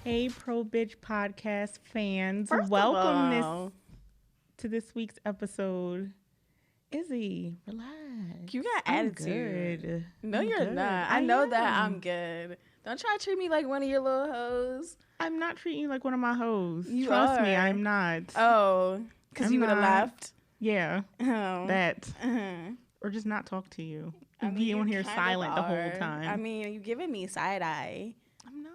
Hey, Pro Bitch podcast fans, First of welcome all, to this week's episode. Izzy, relax. you got I'm attitude. good. No, I'm you're good. not. I know that am. I'm good. Don't try to treat me like one of your little hoes. I'm not treating you like one of my hoes. You Trust me, are. I'm not. Oh, because I'm you would have not. left. Yeah, Oh. that. Uh-huh. Or just not talk to you. I mean, Be you on here kind of silent the whole are. time. I mean, you giving me side eye. I'm not.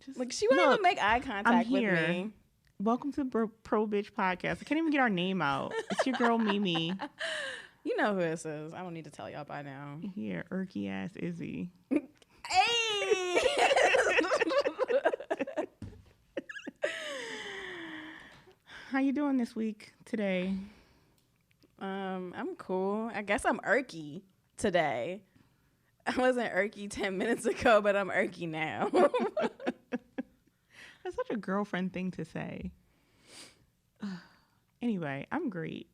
Just Like she wouldn't even make eye contact with here. me. Welcome to Pro Bitch podcast. I can't even get our name out. It's your girl Mimi. You know who this is. I don't need to tell y'all by now. Here, irky ass Izzy. Hey. How you doing this week today? I'm cool. I guess I'm irky today. I wasn't irky 10 minutes ago, but I'm irky now. That's such a girlfriend thing to say. Anyway, I'm great.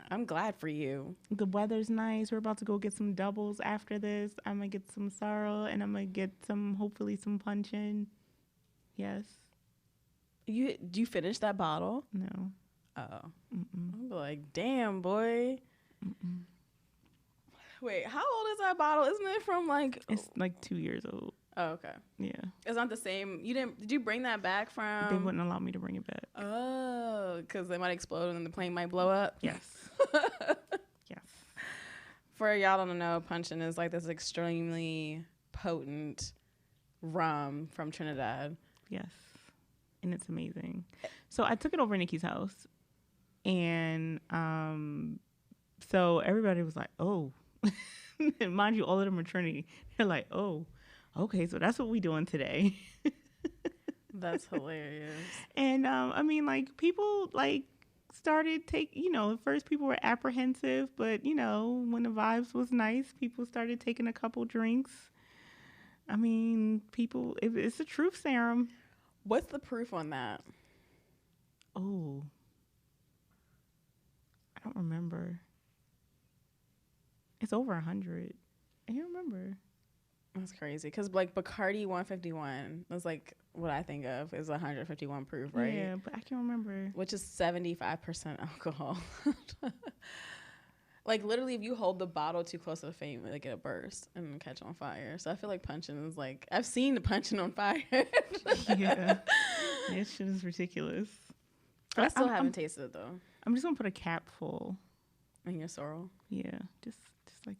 I'm glad for you. The weather's nice. We're about to go get some doubles after this. I'm going to get some sorrel and I'm going to get hopefully some punch-in. Yes. Do you finish that bottle? No. Oh. I'm like, damn, boy. Mm-mm. Wait, how old is that bottle? Isn't it from like... It's like 2 years old. Oh, okay. Yeah. It's not the same. Did you bring that back from... They wouldn't allow me to bring it back. Oh, because they might explode and then the plane might blow up? Yes. Yes. For y'all don't know, Punchin is like this extremely potent rum from Trinidad. Yes. And it's amazing. So I took it over to Nikki's house. And so everybody was like, oh. And mind you, all of them are Trinity. They're like, oh, okay, so that's what we doing today. That's hilarious. And I mean, like, people like started first people were apprehensive, but when the vibes was nice, people started taking a couple drinks. I mean, it's a truth serum. What's the proof on that? Oh, I don't remember. It's over 100. I can't remember. That's crazy. Because, like, Bacardi 151 is, like, what I think of is 151 proof, right? Yeah, but I can't remember. Which is 75% alcohol. Like, literally, if you hold the bottle too close to the flame, like, it'll burst and catch on fire. So I feel like Punchin is, like, I've seen the Punchin on fire. Yeah. This shit is ridiculous. I still haven't tasted it, though. I'm just going to put a cap full. In your sorrel? Yeah, just like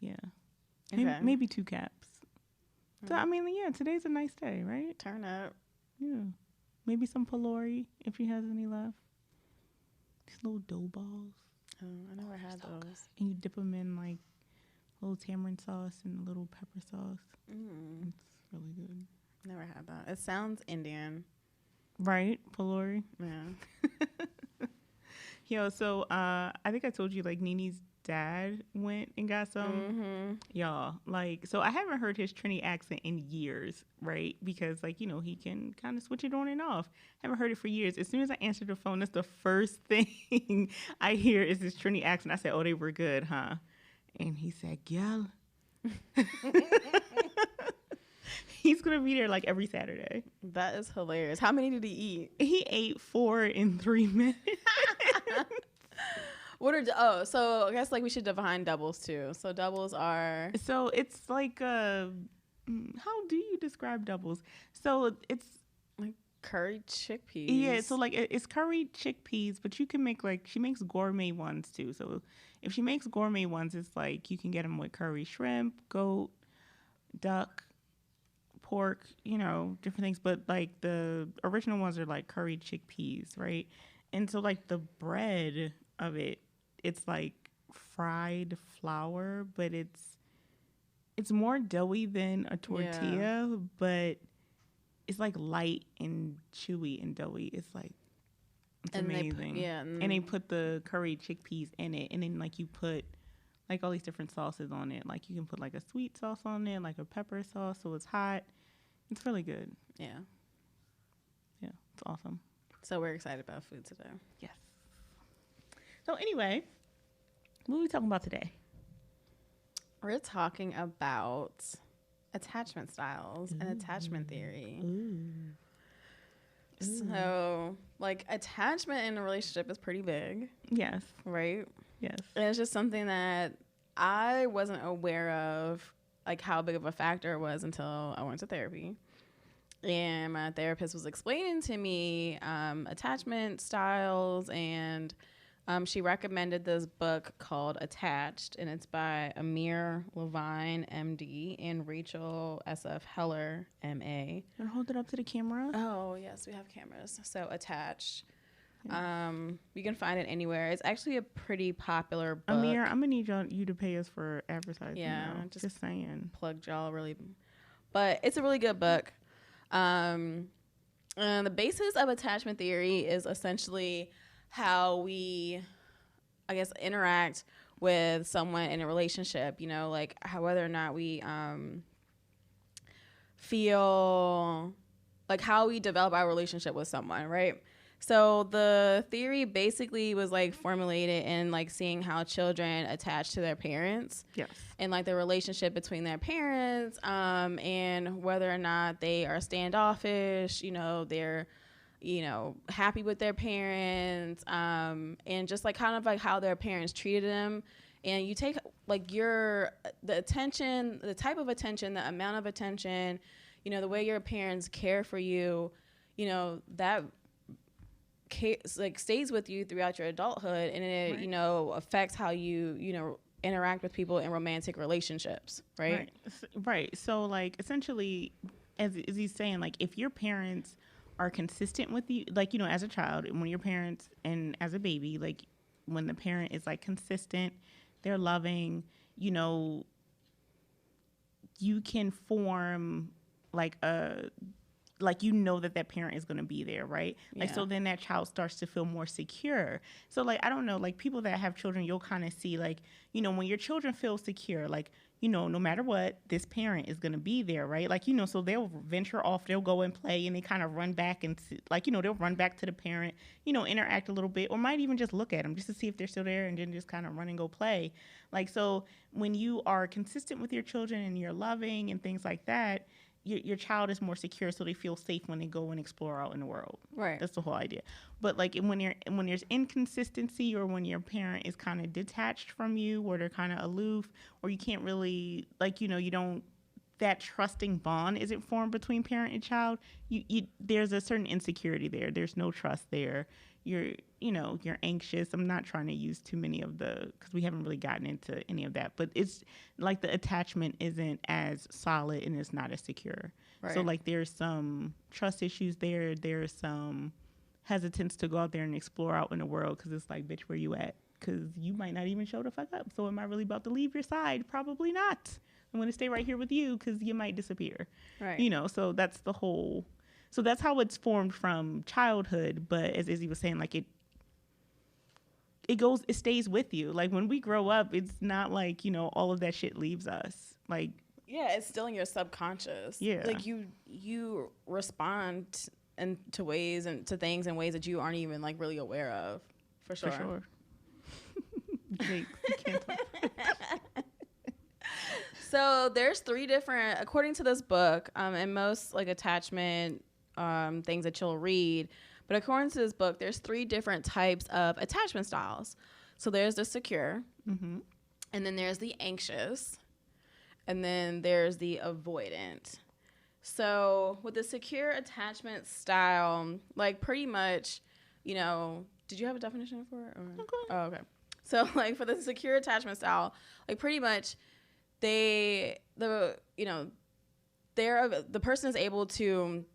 yeah. Okay. Maybe 2 caps. So, I mean, yeah, today's a nice day, right? Turn up. Yeah. Maybe some Pelori if she has any left. These little dough balls. Oh, I never had those. And you dip them in, like, a little tamarind sauce and a little pepper sauce. It's really good. Never had that. It sounds Indian. Right? Pelori? Yeah. Yo, so I think I told you, like, Nini's dad went and got some. Y'all, like, so I haven't heard his Trini accent in years, right? Because, like, he can kind of switch it on and off. Haven't heard it for years. As soon as I answered the phone, that's the first thing I hear is his Trini accent. I said, oh, they were good, huh? And he said, "Gal." He's going to be there, like, every Saturday. That is hilarious. How many did he eat? He ate 4 in 3 minutes. So I guess, like, we should define doubles, too. So doubles are... So it's like, how do you describe doubles? So it's... like curried chickpeas. Yeah, so, like, it's curried chickpeas, but you can make, like, she makes gourmet ones, too. So if she makes gourmet ones, it's, like, you can get them with curry shrimp, goat, duck, pork, different things. But, like, the original ones are, like, curried chickpeas, right? And so, like, the bread of it, it's like fried flour, but it's more doughy than a tortilla, but it's like light and chewy and doughy. It's like, it's amazing. And they put the curried chickpeas in it, and then, like, you put, like, all these different sauces on it. Like, you can put, like, a sweet sauce on it, like a pepper sauce, so it's hot. It's really good. Yeah. Yeah, it's awesome. So we're excited about food today. Yes. So anyway, what are we talking about today? We're talking about attachment styles and attachment theory. Ooh. So, like, attachment in a relationship is pretty big, Yes. right? Yes. And it's just something that I wasn't aware of, like, how big of a factor it was until I went to therapy. And my therapist was explaining to me attachment styles, and she recommended this book called Attached, and it's by Amir Levine, MD, and Rachel S.F. Heller, M.A. And hold it up to the camera. Oh, yes, we have cameras. So Attached. You can find it anywhere. It's actually a pretty popular book. Amir, I'm gonna need you to pay us for advertising. Yeah, though. Just saying. Plugged y'all really, but it's a really good book. And the basis of attachment theory is essentially how we, I guess, interact with someone in a relationship. You know, like whether or not we feel like how we develop our relationship with someone, right? So the theory basically was like formulated in like seeing how children attach to their parents. Yes. And like the relationship between their parents, and whether or not they are standoffish, you know, they're, you know, happy with their parents, and just like kind of like how their parents treated them. And you take like the attention, the type of attention, the amount of attention, you know, the way your parents care for you, you know, that like stays with you throughout your adulthood, and it, you know, affects how you know, interact with people in romantic relationships, right? Right. So like essentially, as he's saying, like if your parents are consistent with you, like, you know, as a child, when your parents and as a baby, like when the parent is like consistent, they're loving, you know, you can form like you know that parent is going to be there, right? Like, so then that child starts to feel more secure. So like, I don't know, like people that have children, you'll kind of see like, you know, when your children feel secure, like, you know, no matter what, this parent is going to be there, right? Like, you know, so they'll venture off, they'll go and play, and they kind of run back and like, you know, they'll run back to the parent, you know, interact a little bit, or might even just look at them just to see if they're still there, and then just kind of run and go play. Like, so when you are consistent with your children and you're loving and things like that, your child is more secure, so they feel safe when they go and explore out in the world. Right. That's the whole idea. But like when there's inconsistency, or when your parent is kind of detached from you, or they're kind of aloof, or you can't really, like, you know, you don't, that trusting bond isn't formed between parent and child, you there's a certain insecurity there. There's no trust there. You're anxious. I'm not trying to use too many of because we haven't really gotten into any of that, but it's like the attachment isn't as solid and it's not as secure. Right. So like there's some trust issues there. There's some hesitance to go out there and explore out in the world, because it's like, bitch, where you at? Because you might not even show the fuck up. So am I really about to leave your side? Probably not. I'm going to stay right here with you because you might disappear. Right. You know, so that's the whole... So that's how it's formed from childhood. But as Izzy was saying, like it stays with you. Like when we grow up, it's not like, you know, all of that shit leaves us. Like, yeah, it's still in your subconscious. Yeah. Like you respond to ways and to things in ways that you aren't even like really aware of. For sure. For sure. You can't talk. So there's 3 different, according to this book, and most like attachment things that you'll read, but according to this book, there's 3 different types of attachment styles. So there's the secure, and then there's the anxious, and then there's the avoidant. So with the secure attachment style, like pretty much, you know, did you have a definition for it? Or? Okay. Oh, okay. So like for the secure attachment style, like pretty much the person is able to,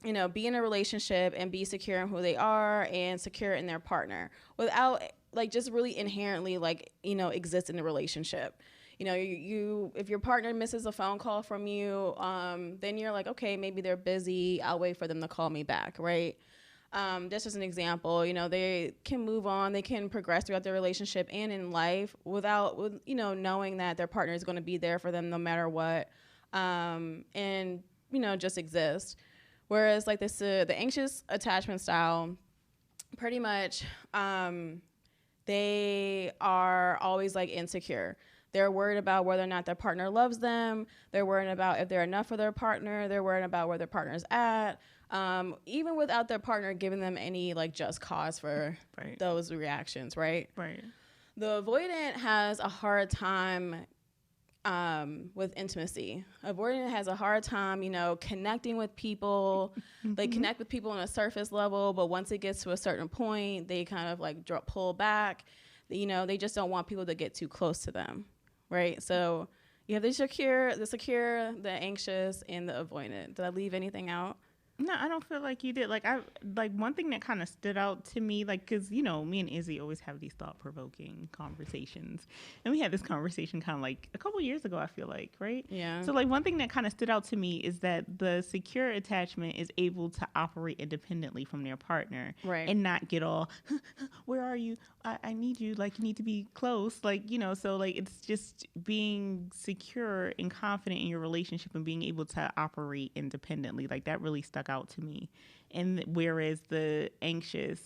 you know, be in a relationship and be secure in who they are and secure in their partner without like just really inherently like, you know, exist in the relationship. You know, you if your partner misses a phone call from you, then you're like, okay, maybe they're busy. I'll wait for them to call me back, right? That's just an example. You know, they can move on. They can progress throughout their relationship and in life with you know, knowing that their partner is going to be there for them no matter what, and, you know, just exist. Whereas like this, the anxious attachment style, pretty much, they are always like insecure. They're worried about whether or not their partner loves them. They're worried about if they're enough for their partner. They're worried about where their partner's at. Even without their partner giving them any like just cause for those reactions, right? Right. The avoidant has a hard time with intimacy. Avoidant has a hard time, you know, connecting with people. They connect with people on a surface level, but once it gets to a certain point, they kind of like pull back. You know, they just don't want people to get too close to them, right? So you have the secure, the anxious, and the avoidant. Did I leave anything out? No, I don't feel like you did. Like one thing that kind of stood out to me, like, cause you know, me and Izzy always have these thought-provoking conversations, and we had this conversation kind of like a couple years ago. I feel like, right? Yeah. So like one thing that kind of stood out to me is that the secure attachment is able to operate independently from their partner, right, and not get all, where are you? I need you. Like you need to be close. Like you know, so like it's just being secure and confident in your relationship and being able to operate independently. Like that really stuck out to me. And whereas the anxious,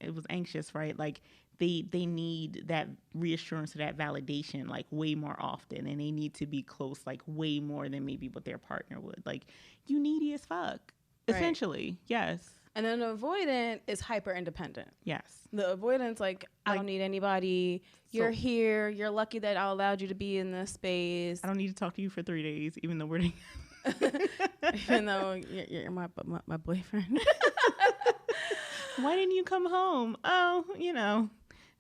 it was anxious, right? Like they need that reassurance or that validation like way more often, and they need to be close like way more than maybe what their partner would. Like you needy as fuck, essentially. Yes. And then the avoidant is hyper independent. Yes. The avoidant's like, I don't need anybody. You're here. You're lucky that I allowed you to be in this space. I don't need to talk to you for 3 days, even though we're even though you're my boyfriend. Why didn't you come home? Oh, you know,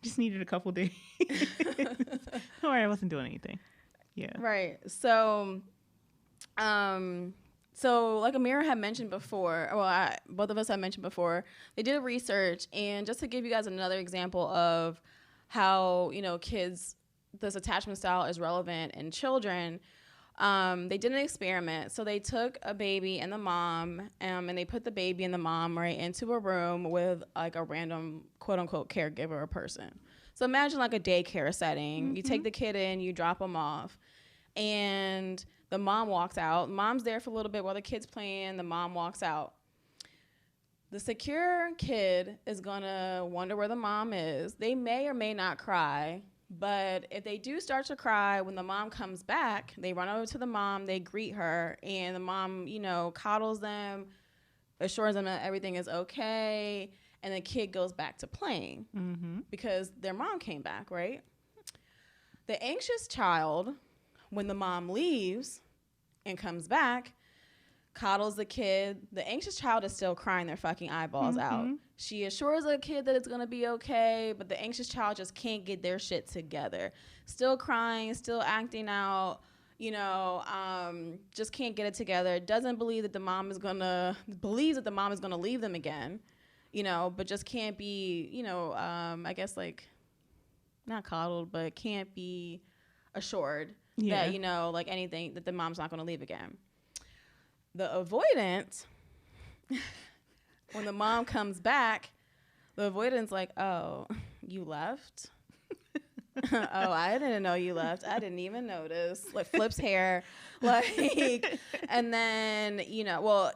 just needed a couple days. All right, I wasn't doing anything. Yeah. Right. So, like Amira had mentioned before, both of us had mentioned before, they did a research, and just to give you guys another example of how, you know, kids, this attachment style is relevant in children, they did an experiment. So they took a baby and the mom, and they put the baby and the mom right into a room with like a random quote unquote caregiver or person. So imagine like a daycare setting. Mm-hmm. You take the kid in, you drop them off, and the mom walks out. Mom's there for a little bit while the kid's playing. The mom walks out. The secure kid is going to wonder where the mom is. They may or may not cry, but if they do start to cry, when the mom comes back, they run over to the mom, they greet her, and the mom, you know, coddles them, assures them that everything is okay, and the kid goes back to playing because their mom came back, right? The anxious child, when the mom leaves and comes back, coddles the kid. The anxious child is still crying their fucking eyeballs out. She assures the kid that it's going to be okay, but the anxious child just can't get their shit together. Still crying, still acting out, you know, just can't get it together. Doesn't believe that the mom is going to, believes that the mom is going to leave them again, you know, but just can't be, you know, I guess like, not coddled, but can't be assured that, you know, like anything, that the mom's not going to leave again. The avoidant, when the mom comes back, the avoidant's like, oh, you left? Oh, I didn't know you left. I didn't even notice. Like, flips hair. Like, and then, you know, well,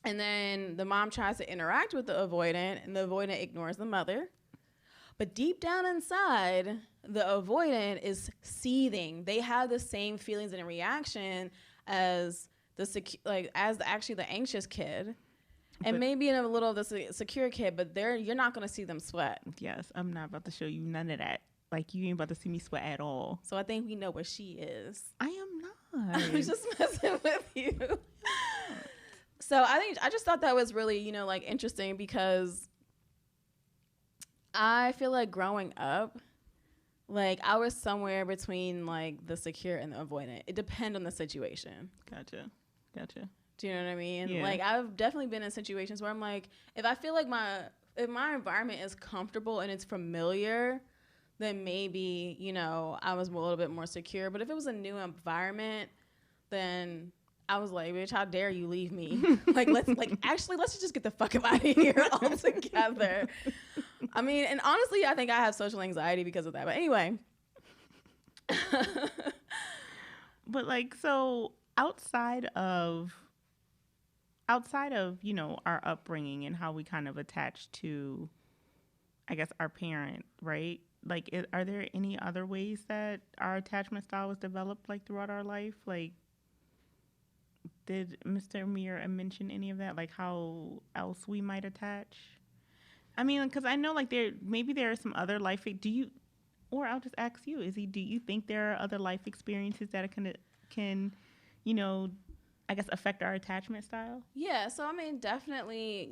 and then the mom tries to interact with the avoidant, and the avoidant ignores the mother. But deep down inside, the avoidant is seething. They have the same feelings and reaction as actually the anxious kid, and maybe in a little of the secure kid, but you're not going to see them sweat. Yes, I'm not about to show you none of that. Like, you ain't about to see me sweat at all. So I think we know where she is. I am not. I was just messing with you. So I just thought that was really, you know, like interesting, because I feel like growing up, like I was somewhere between like the secure and the avoidant. It depends on the situation. Gotcha. Do you know what I mean? Yeah. Like, I've definitely been in situations where I'm like, if I feel like if my environment is comfortable and it's familiar, then maybe, you know, I was a little bit more secure. But if it was a new environment, then I was like, bitch, how dare you leave me? let's just get the fuck out of here altogether. I mean, and honestly, I think I have social anxiety because of that. But anyway. But like, so outside of, you know, our upbringing and how we kind of attach to, I guess, our parent, right? like, are there any other ways that our attachment style was developed, like, throughout our life? Like, did Mr. Amir mention any of that? Like, how else we might attach? I mean, because I know, like, there are some other life. Or I'll just ask you: do you think there are other life experiences that can, you know, I guess affect our attachment style? Yeah. So I mean, definitely,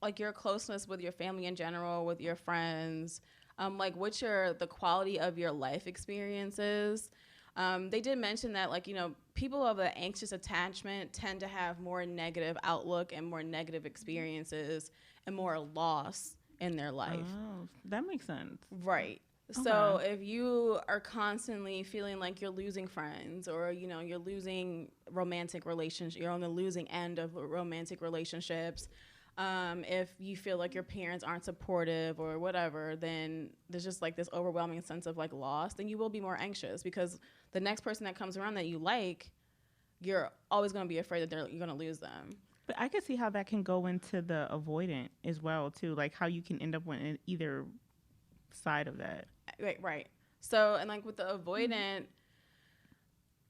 like your closeness with your family in general, with your friends, like what's the quality of your life experiences. They did mention that, like, people of the anxious attachment tend to have more negative outlook and more negative experiences and more loss in their life. Oh, that makes sense. Right. Okay. So if you are constantly feeling like you're losing friends, or, you're losing romantic relationships, you're on the losing end of romantic relationships, if you feel like your parents aren't supportive or whatever, then there's just like this overwhelming sense of like loss, then you will be more anxious, because the next person that comes around that you like, you're always going to be afraid that you're going to lose them. But I can see how that can go into the avoidant as well, too. Like how you can end up on either side of that. Right. So, and like with the avoidant,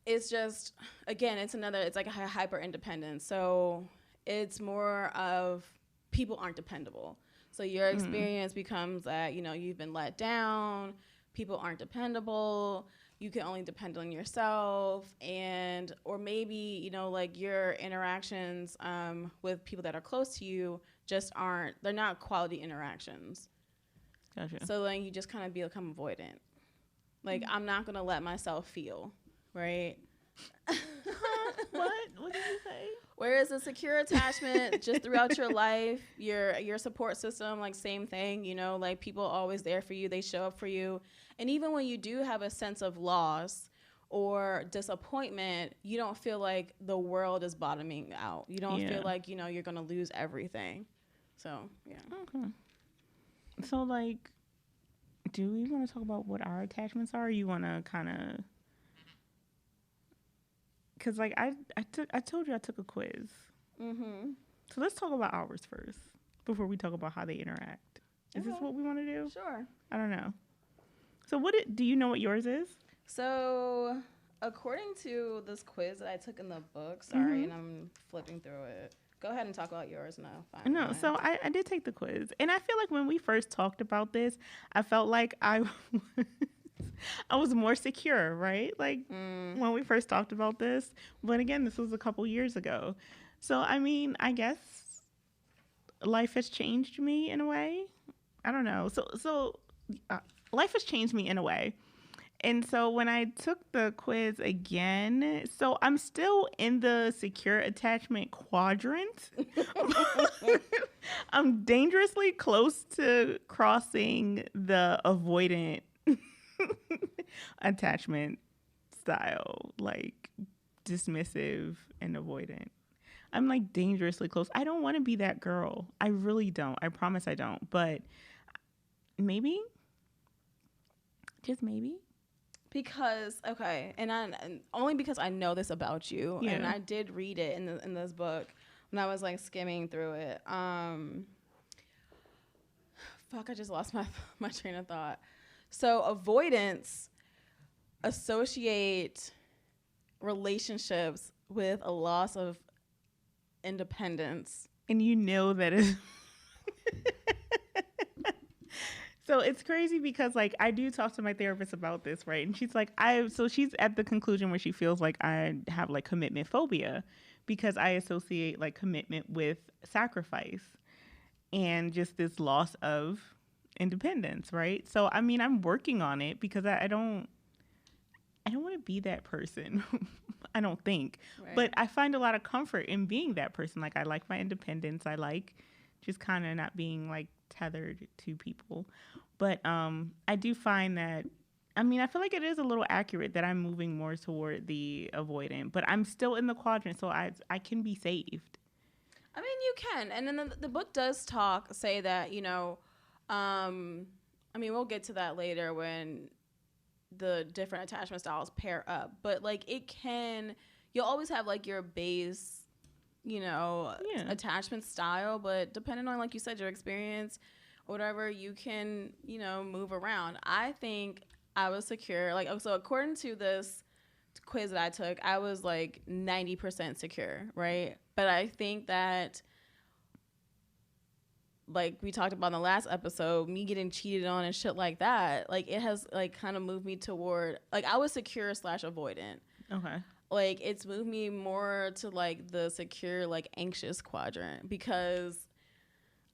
it's just, again, it's like a hyper independence. So it's more of people aren't dependable. So your experience becomes that, you've been let down, people aren't dependable, you can only depend on yourself, or maybe, like your interactions with people that are close to you they're not quality interactions. Gotcha. So then you just kind of become avoidant. Like, I'm not going to let myself feel, right? What? What did you say? Whereas a secure attachment, just throughout your life, your support system, like same thing, like people always there for you. They show up for you. And even when you do have a sense of loss or disappointment, you don't feel like the world is bottoming out. You don't feel like, you're going to lose everything. So, yeah. Okay. So, like, do we want to talk about what our attachments are? Or you want to kind of... Because, like, I told you I took a quiz. Mm-hmm. So let's talk about ours first before we talk about how they interact. Is this what we want to do? Sure. I don't know. So do you know what yours is? So according to this quiz that I took in the book, and I'm flipping through it. Go ahead and talk about yours now. No, so I did take the quiz. And I feel like when we first talked about this, I felt like I was more secure, right? Like when we first talked about this. But again, this was a couple years ago. So, I mean, I guess life has changed me in a way. I don't know. So life has changed me in a way. And so when I took the quiz again, so I'm still in the secure attachment quadrant. I'm dangerously close to crossing the avoidant attachment style, like dismissive and avoidant. I'm like dangerously close. I don't want to be that girl. I really don't. I promise I don't. But maybe, just maybe. Because and only because I know this about you, and I did read it in this book when I was like skimming through it. I just lost my train of thought. So avoidants associate relationships with a loss of independence, and you know that is. So it's crazy because, like, I do talk to my therapist about this, right? And she's like, so she's at the conclusion where she feels like I have, like, commitment phobia because I associate, like, commitment with sacrifice and just this loss of independence, right? So, I mean, I'm working on it because I don't want to be that person. I don't think. Right. But I find a lot of comfort in being that person. Like, I like my independence. I like just kind of not being, like, tethered to people. But I do find that, I mean, I feel like it is a little accurate that I'm moving more toward the avoidant, but I'm still in the quadrant, so I can be saved. I mean, you can. And then the book does say that, I mean, we'll get to that later when the different attachment styles pair up. But, like, you'll always have, like, your base, attachment style. But depending on, like you said, your experience whatever, you can, you know, move around. I think I was secure. Like, so according to this quiz that I took, I was like 90% secure, right? But I think that, like we talked about in the last episode, me getting cheated on and shit like that, like it has like kind of moved me toward, like I was secure / avoidant. Okay. Like it's moved me more to like the secure, like anxious quadrant, because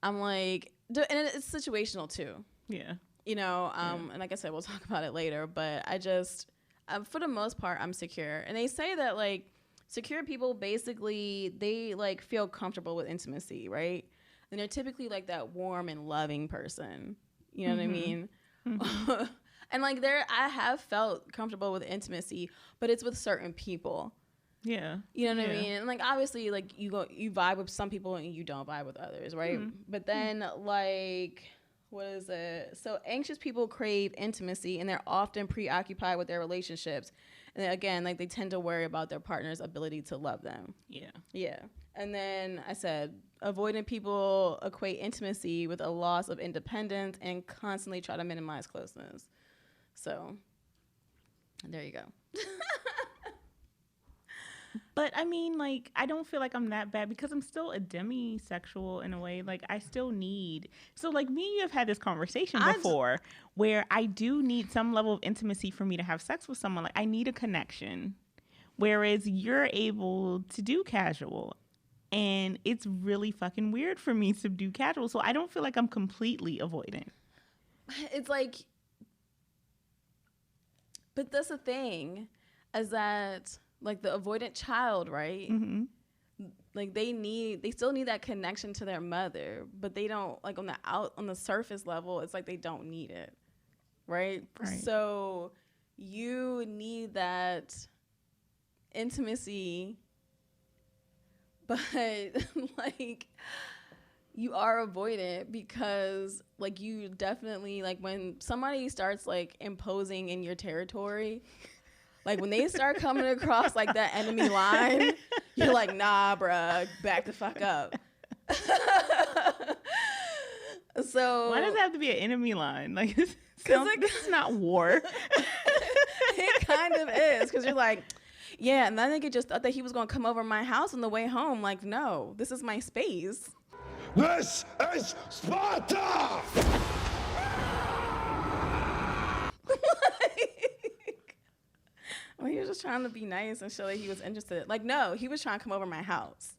I'm like, and it's situational too. Yeah. You know, and like I said, we'll talk about it later, but I just, for the most part, I'm secure. And they say that like secure people basically, they like feel comfortable with intimacy, right? And they're typically like that warm and loving person. You know what I mean? Mm-hmm. And like I have felt comfortable with intimacy, but it's with certain people. Yeah. You know what I mean? And like obviously like you vibe with some people and you don't vibe with others, right? But then like, what is it? So anxious people crave intimacy and they're often preoccupied with their relationships. And then, again, like they tend to worry about their partner's ability to love them. Yeah. Yeah. And then I said, avoidant people equate intimacy with a loss of independence and constantly try to minimize closeness. So there you go. But I mean, like, I don't feel like I'm that bad because I'm still a demisexual in a way. Like, I still need. So, like, me and you have had this conversation before where I do need some level of intimacy for me to have sex with someone. Like, I need a connection. Whereas you're able to do casual. And it's really fucking weird for me to do casual. So, I don't feel like I'm completely avoidant. It's like. But that's the thing, is that. Like the avoidant child, right? Mm-hmm. Like they still need that connection to their mother, but they don't, like on the surface level, it's like they don't need it, right? So you need that intimacy, but like you are avoidant because like you definitely, like when somebody starts like imposing in your territory, like, when they start coming across, like, that enemy line, you're like, nah, bruh, back the fuck up. So... Why does it have to be an enemy line? Like, this is not war. It kind of is, because you're like, yeah, and that nigga just thought that he was going to come over my house on the way home. Like, no, this is my space. This is Sparta! Well, he was just trying to be nice and show that he was interested. Like, no, he was trying to come over my house.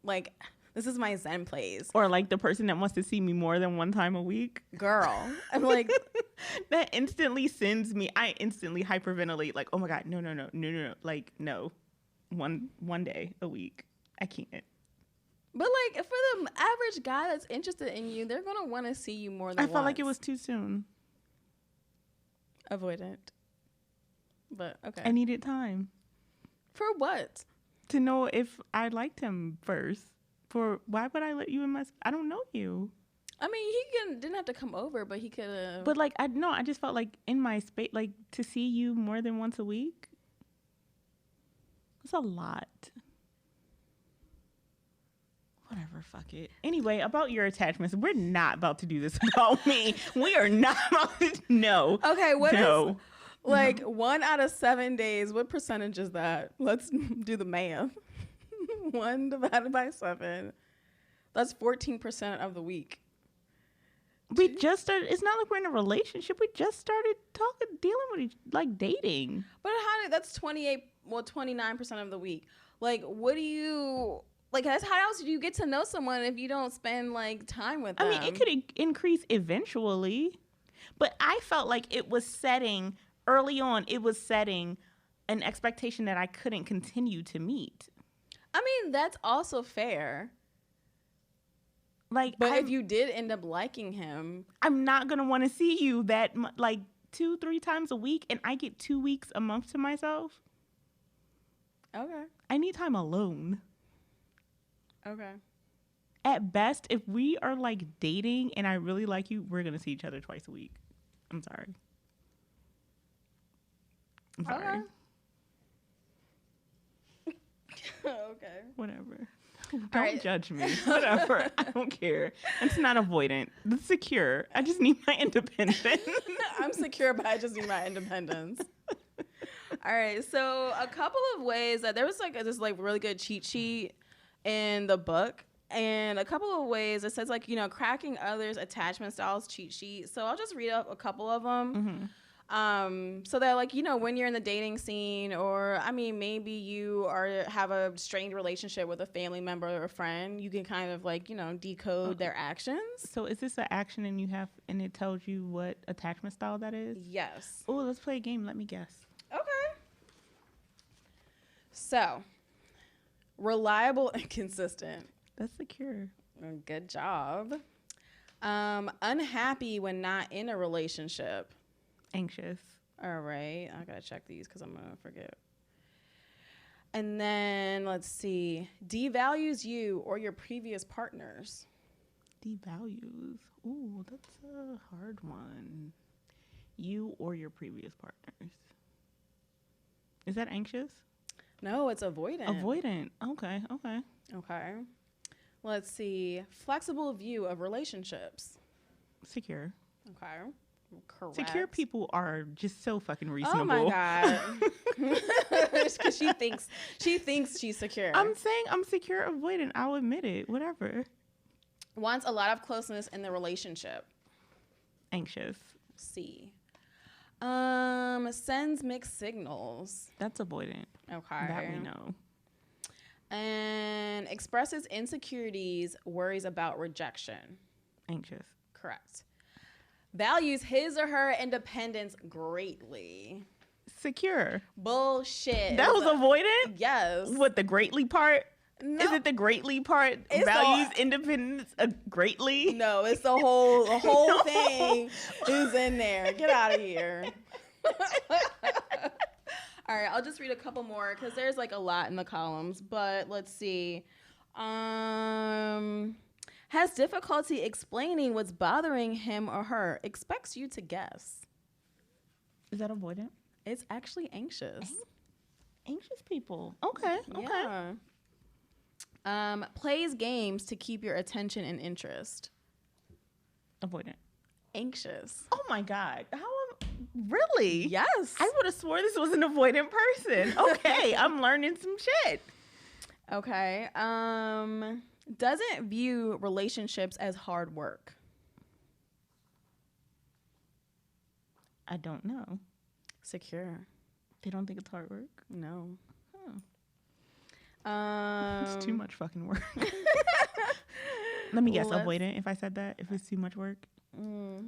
Like, this is my Zen place. Or like the person that wants to see me more than one time a week. Girl. I'm like... that instantly sends me... I instantly hyperventilate. Like, oh my God, no. Like, no. One day a week. I can't. But like, for the average guy that's interested in you, they're going to want to see you more than once. I felt like it was too soon. Avoidant. But okay. I needed time. For what? To know if I liked him first. Why would I let you in my... I don't know you. I mean, he didn't have to come over, but he could have... But like, I just felt like in my space, like to see you more than once a week. It's a lot. Whatever, fuck it. Anyway, about your attachments, we're not about to do this about me. We are not about to... No. Okay, what is... Like, 1 out of 7 days, what percentage is that? Let's do the math. 1 divided by 7. That's 14% of the week. We just started, it's not like we're in a relationship. We just started dealing with like dating. But that's 29% of the week. Like, what do you, like, how else do you get to know someone if you don't spend, like, time with them? I mean, it could increase eventually. But I felt like early on, it was setting an expectation that I couldn't continue to meet. I mean, that's also fair. Like, but if you did end up liking him, I'm not going to want to see you that, like, 2-3 times a week, and I get 2 weeks a month to myself. Okay. I need time alone. Okay. At best, if we are, like, dating and I really like you, we're going to see each other twice a week. I'm sorry. Okay. Okay. Whatever. Don't right. judge me. Whatever. I don't care. It's not avoidant. It's secure. I just need my independence. I'm secure, but I just need my independence. All right. So a couple of ways that there was like this like really good cheat sheet in the book. And a couple of ways it says like, you know, cracking others' attachment styles cheat sheet. So I'll just read up a couple of them. So that like, you know, when you're in the dating scene or, I mean, maybe you have a strained relationship with a family member or a friend, you can kind of like, you know, decode their actions. So is this an action and it tells you what attachment style that is? Yes. Oh, let's play a game. Let me guess. Okay. So, reliable and consistent. That's secure. Good job. Unhappy when not in a relationship. Anxious. All right. I gotta check these because I'm gonna forget. And then let's see. Devalues you or your previous partners. Devalues. Ooh, that's a hard one. You or your previous partners. Is that anxious? No, it's avoidant. Avoidant. Okay. Okay. Let's see. Flexible view of relationships. Secure. Okay. Correct. Secure people are just so fucking reasonable. Oh my god. Because she thinks she's secure. I'm saying I'm secure avoidant. I'll admit it. Whatever. Wants a lot of closeness in the relationship. Anxious. C. Sends mixed signals. That's avoidant. Okay. That we know. And expresses insecurities, worries about rejection. Anxious. Correct. Values his or her independence greatly. Secure. Bullshit. That was avoidant? Yes. What, the greatly part? No. Is it the greatly part? It's Values independence greatly? No, it's the whole No. thing is in there. Get out of here. All right, I'll just read a couple more because there's like a lot in the columns. But let's see. Has difficulty explaining what's bothering him or her. Expects you to guess. Is that avoidant? It's actually anxious. Anxious people. Okay. Yeah. Plays games to keep your attention and interest. Avoidant. Anxious. Oh my God. Really? Yes. I would have swore this was an avoidant person. Okay, I'm learning some shit. Okay. Doesn't view relationships as hard work. I don't know. Secure. They don't think it's hard work? No. It's too much fucking work. Let me guess, avoidant if I said that, if it's too much work.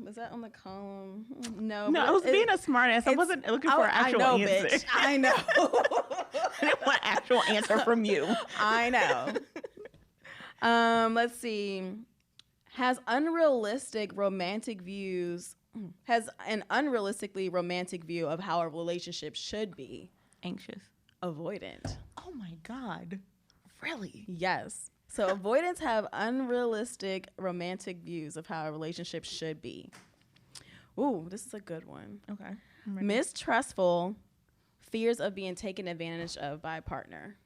Is that on the column? No. No, I was being a smart ass. I wasn't looking for an actual answer. Bitch. I know. I didn't want an actual answer from you. I know. Let's see. Has an unrealistically romantic view of how a relationship should be. Anxious. Avoidant. Oh my God. Really? Yes. So avoidants have unrealistic romantic views of how a relationship should be. Ooh, this is a good one. Okay. Mistrustful, fears of being taken advantage of by a partner.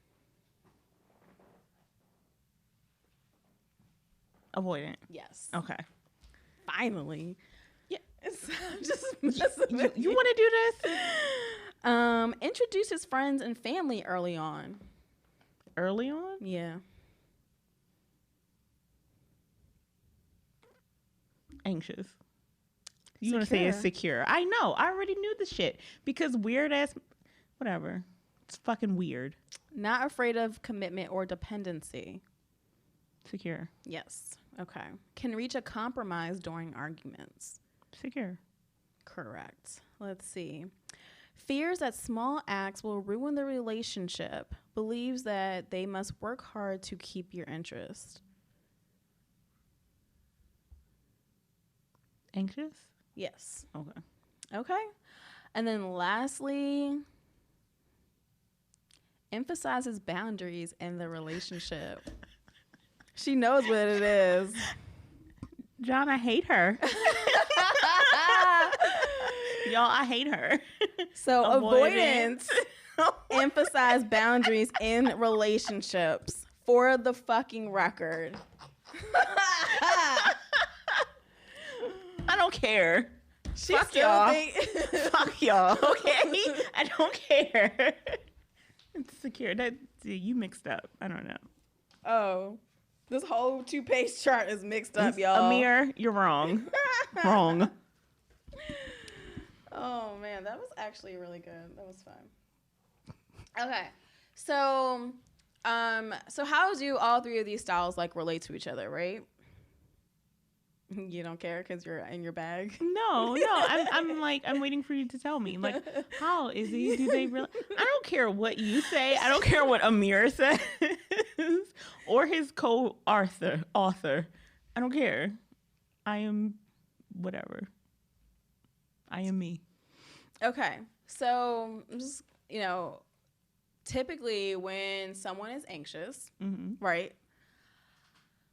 Avoidant. Yes. Okay. Finally. Yeah. Just messing with You want to do this? Introduce his friends and family early on. Early on? Yeah. Anxious. You want to say it's secure. I know. I already knew the shit. Because weird ass, whatever. It's fucking weird. Not afraid of commitment or dependency. Secure. Yes. Okay. Can reach a compromise during arguments. Secure. Correct. Let's see. Fears that small acts will ruin the relationship. Believes that they must work hard to keep your interest. Anxious? Yes. Okay. Okay. And then lastly, emphasizes boundaries in the relationship. She knows what it is. John, I hate her. Y'all, I hate her. So avoidance emphasize boundaries in relationships. For the fucking record. I don't care. She Fuck still y'all. think Fuck y'all. Okay, I don't care. It's secure. That you mixed up. I don't know. Oh, this whole 2-page chart is mixed up, y'all. Amir, you're wrong. Wrong. Oh man, that was actually really good. That was fun. Okay, so how do all three of these styles like relate to each other, right? You don't care because you're in your bag. No. I'm waiting for you to tell me. Like, how is he? Do they really? I don't care what you say. I don't care what Amir says or his co-author. I don't care. I am whatever. I am me. Okay, so just typically when someone is anxious, right?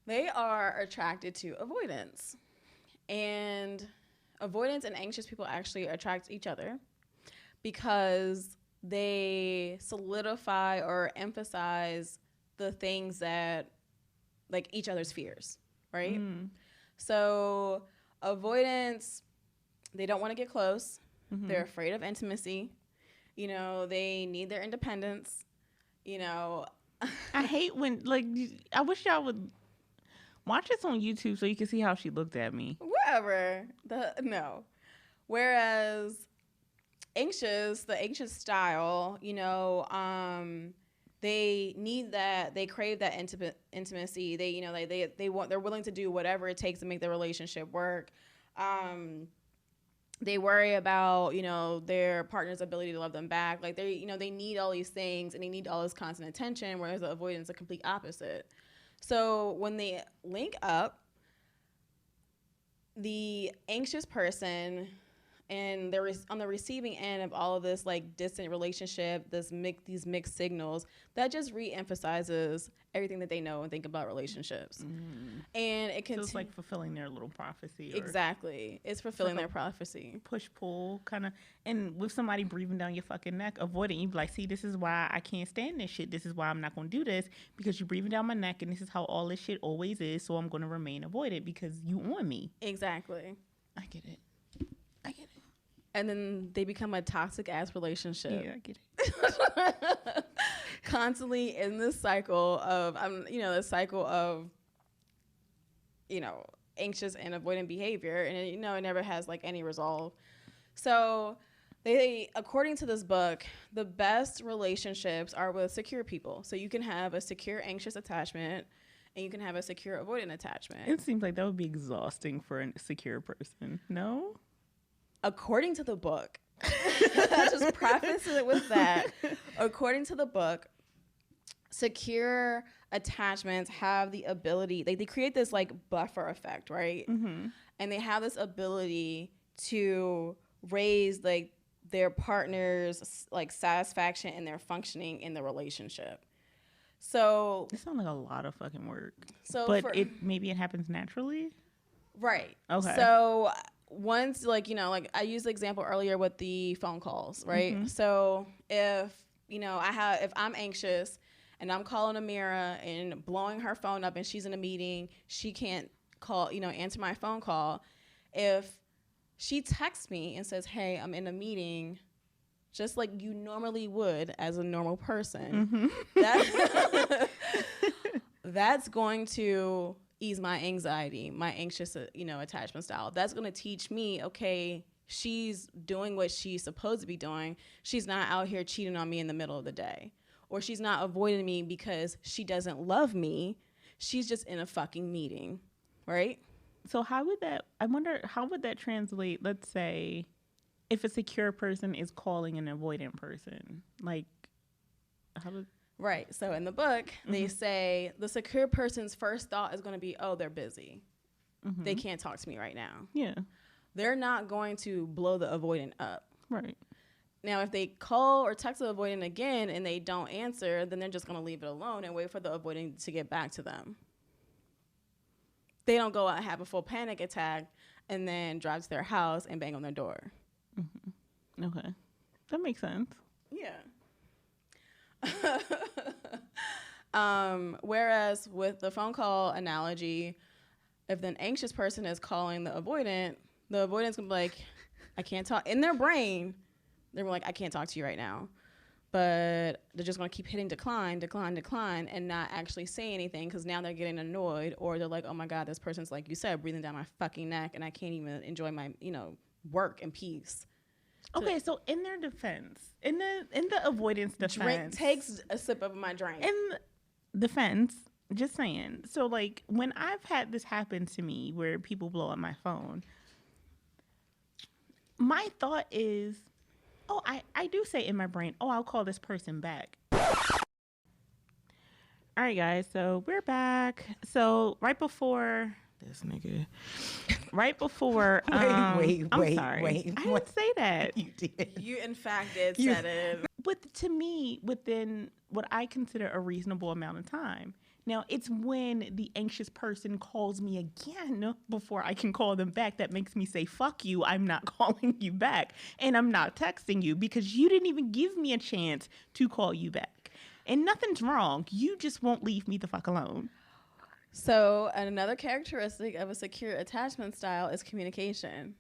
They are attracted to avoidance. And avoidance and anxious people actually attract each other because they solidify or emphasize the things that, like, each other's fears, right? So avoidance, they don't want to get close. They're afraid of intimacy. They need their independence. I hate when, like, I wish y'all would watch this on YouTube so you can see how she looked at me. Whatever. No. Whereas the anxious style, they need that, they crave that intimacy. They're willing to do whatever it takes to make the relationship work. They worry about, their partner's ability to love them back. Like they need all these things and they need all this constant attention, whereas the avoidance is the complete opposite. So when they link up, the anxious person, and they're on the receiving end of all of this like distant relationship, these mixed signals, that just re-emphasizes everything that they know and think about relationships. And it can. So it's like fulfilling their little prophecy. Exactly, it's fulfilling their prophecy. Push pull kind of, and with somebody breathing down your fucking neck, avoiding you, be like, see, this is why I can't stand this shit. This is why I'm not gonna do this because you're breathing down my neck, and this is how all this shit always is. So I'm gonna remain avoided because you on me. Exactly. I get it. And then they become a toxic ass relationship. Yeah, I get it. Constantly in this cycle of, anxious and avoidant behavior, and it never has like any resolve. So they, according to this book, the best relationships are with secure people. So you can have a secure anxious attachment, and you can have a secure avoidant attachment. It seems like that would be exhausting for a secure person. No. According to the book, I just preface it with that. According to the book, secure attachments have the ability, they create this like buffer effect, right? And they have this ability to raise like their partner's like satisfaction and their functioning in the relationship. So it sounds like a lot of fucking work. So, but maybe it happens naturally, right? Okay. So once, like I used the example earlier with the phone calls, right? So if I'm anxious and I'm calling Amira and blowing her phone up and she's in a meeting, she can't call, answer my phone call. If she texts me and says, hey, I'm in a meeting, just like you normally would as a normal person, that's going to ease my anxiety, my anxious, attachment style. That's going to teach me, okay, she's doing what she's supposed to be doing. She's not out here cheating on me in the middle of the day. Or she's not avoiding me because she doesn't love me. She's just in a fucking meeting, right? So how would that translate, let's say, if a secure person is calling an avoidant person? Like, how would... Right. So in the book, they say the secure person's first thought is going to be, oh, they're busy. They can't talk to me right now. Yeah. They're not going to blow the avoidant up. Right. Now, if they call or text the avoidant again and they don't answer, then they're just going to leave it alone and wait for the avoidant to get back to them. They don't go out and have a full panic attack and then drive to their house and bang on their door. Okay. That makes sense. Yeah. Whereas with the phone call analogy, if the anxious person is calling the avoidant's gonna be like, I can't talk. In their brain, they're like, I can't talk to you right now. But they're just gonna keep hitting decline, and not actually say anything because now they're getting annoyed, or they're like, oh my God, this person's, like you said, breathing down my fucking neck and I can't even enjoy my, work in peace. Okay, so in their defense, in the avoidance defense, Drink takes a sip of my drink. In defense, just saying. So like when I've had this happen to me where people blow up my phone, my thought is, oh, I do say in my brain, oh, I'll call this person back. All right, guys, so we're back. So right before this nigga, right before, wait, I'm sorry. wait. I didn't say that. You did. You, in fact, did said it. But to me, within what I consider a reasonable amount of time. Now, it's when the anxious person calls me again before I can call them back that makes me say, fuck you, I'm not calling you back. And I'm not texting you because you didn't even give me a chance to call you back. And nothing's wrong. You just won't leave me the fuck alone. So another characteristic of a secure attachment style is communication.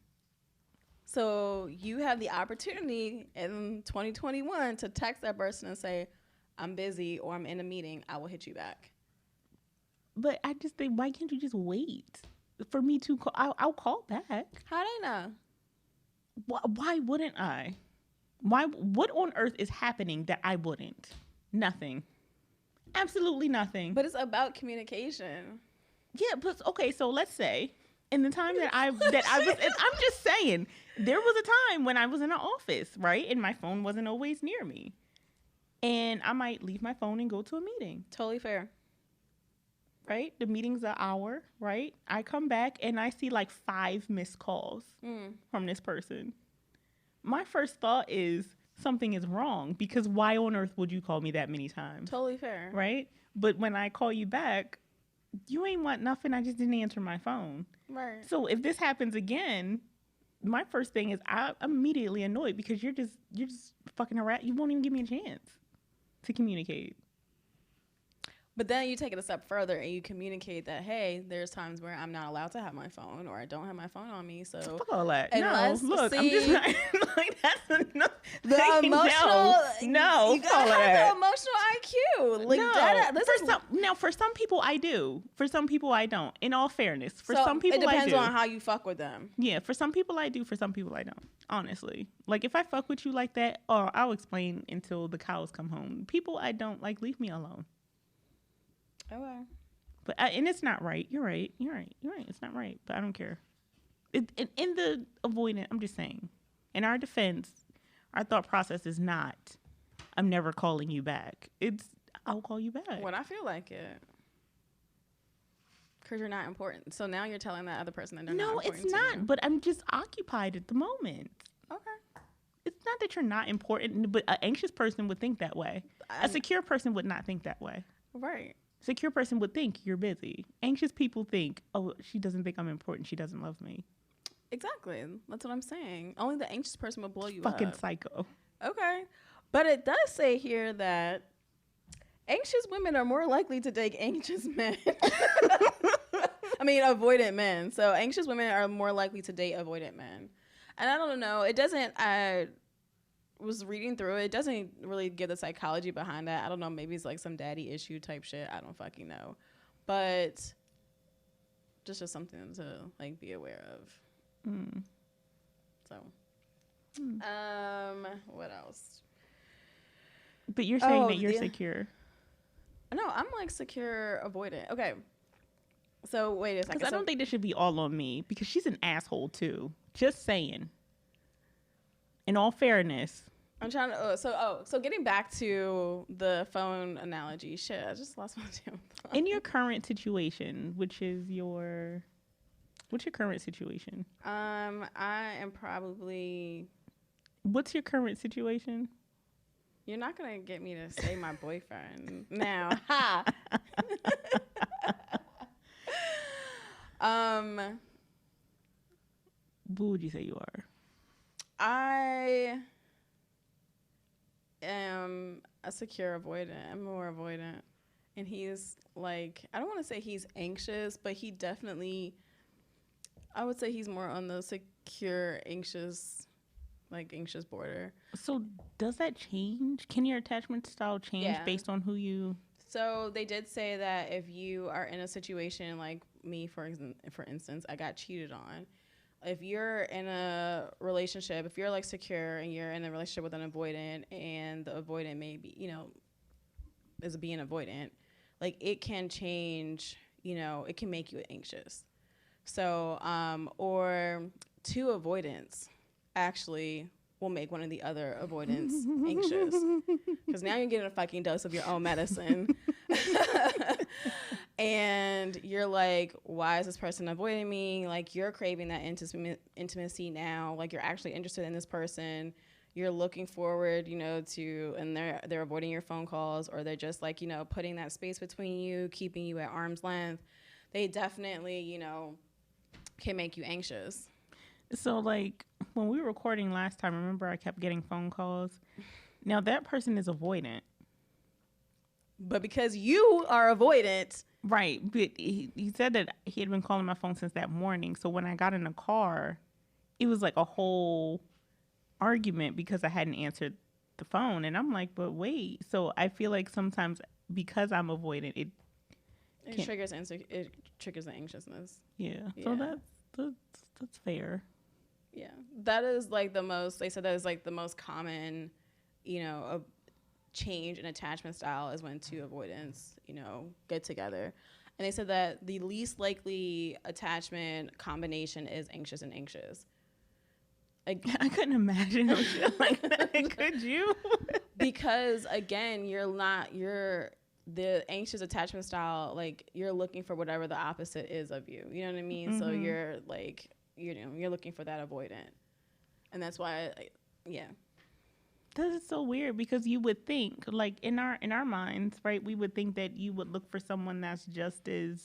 So you have the opportunity in 2021 to text that person and say, I'm busy or I'm in a meeting. I will hit you back. But I just think, why can't you just wait for me to call? I'll call back. How do I know? Why wouldn't I? What on earth is happening that I wouldn't? Nothing. Absolutely nothing. But it's about communication. Yeah, but okay, so let's say in the time that I was, I'm just saying, there was a time when I was in an office, right? And my phone wasn't always near me. And I might leave my phone and go to a meeting. Totally fair. Right? The meeting's an hour, right? I come back and I see like 5 missed calls from this person. My first thought is something is wrong because why on earth would you call me that many times? Totally fair. Right? But when I call you back, you ain't want nothing. I just didn't answer my phone. Right. So if this happens again, my first thing is I'm immediately annoyed because you're just fucking harass. You won't even give me a chance to communicate. But then you take it a step further and you communicate that, hey, there's times where I'm not allowed to have my phone or I don't have my phone on me. So fuck all that. Unless, no, look, see, I'm just not, like that's enough. The like, emotional, no, you gotta have the emotional IQ. Like no, for some people I do. For some people I don't. In all fairness, for some people it depends I do. on how you fuck with them. Yeah, for some people I do. For some people I don't. Honestly, like if I fuck with you like that, or I'll explain until the cows come home. People I don't like, leave me alone. Okay. But and it's not right. You're right. It's not right. But I don't care. In the avoidant, I'm just saying. In our defense, our thought process is not, I'm never calling you back. It's, I'll call you back. When I feel like it. Because you're not important. So now you're telling that other person that they're not important. No, it's not. But I'm just occupied at the moment. Okay. It's not that you're not important, but an anxious person would think that way. A secure person would not think that way. Right. Secure person would think you're busy. Anxious people think, oh, she doesn't think I'm important. She doesn't love me. Exactly. That's what I'm saying. Only the anxious person will blow you Fucking up. psycho. Okay. But it does say here that anxious women are more likely to date anxious men. I mean, avoidant men. So anxious women are more likely to date avoidant men. And I don't know. It doesn't... I was reading through it. It doesn't really give the psychology behind that. I don't know. Maybe it's like some daddy issue type shit. I don't fucking know. But just something to like be aware of. So, what else? But you're saying that you're secure. No, I'm like secure avoidant. Okay. So wait a second. Because I don't think this should be all on me because she's an asshole too. Just saying. In all fairness. I'm trying to. So getting back to the phone analogy. Shit, I just lost my damn thought. In your current situation, what's your current situation? I am probably. What's your current situation? You're not gonna get me to say my boyfriend now. Ha. Who would you say you are? I am a secure avoidant. I'm more avoidant. And he's like, I don't want to say he's anxious, but he definitely, I would say he's more on the secure, anxious, like anxious border. So does that change? Can your attachment style change Yeah. based on who you? So they did say that if you are in a situation like me, for instance, I got cheated on. If you're in a relationship, if you're like secure and you're in a relationship with an avoidant, and the avoidant may be, is being avoidant, like it can change, it can make you anxious. So, or two avoidants actually will make one of the other avoidants anxious. Because now you're getting a fucking dose of your own medicine. And you're like, why is this person avoiding me? Like, you're craving that intimacy now. Like, you're actually interested in this person. You're looking forward, to, and they're avoiding your phone calls, or they're just like, putting that space between you, keeping you at arm's length. They definitely, can make you anxious. So like when we were recording last time, remember I kept getting phone calls. Now that person is avoidant. But because you are avoidant. Right. But he said that he had been calling my phone since that morning. So when I got in the car, it was like a whole argument because I hadn't answered the phone. And I'm like, but wait. So I feel like sometimes because I'm avoidant, it triggers the anxiousness. Yeah. So that's fair. Yeah. That is like they said that is like the most common, change in attachment style is when two avoidants, get together. And they said that the least likely attachment combination is anxious and anxious. Like, I couldn't imagine a shit like that. Could you? Because again, the anxious attachment style, like you're looking for whatever the opposite is of you. You know what I mean? Mm-hmm. So you're like, you're looking for that avoidant. And that's why, yeah. That is so weird because you would think, like in our minds, right? We would think that you would look for someone that's just as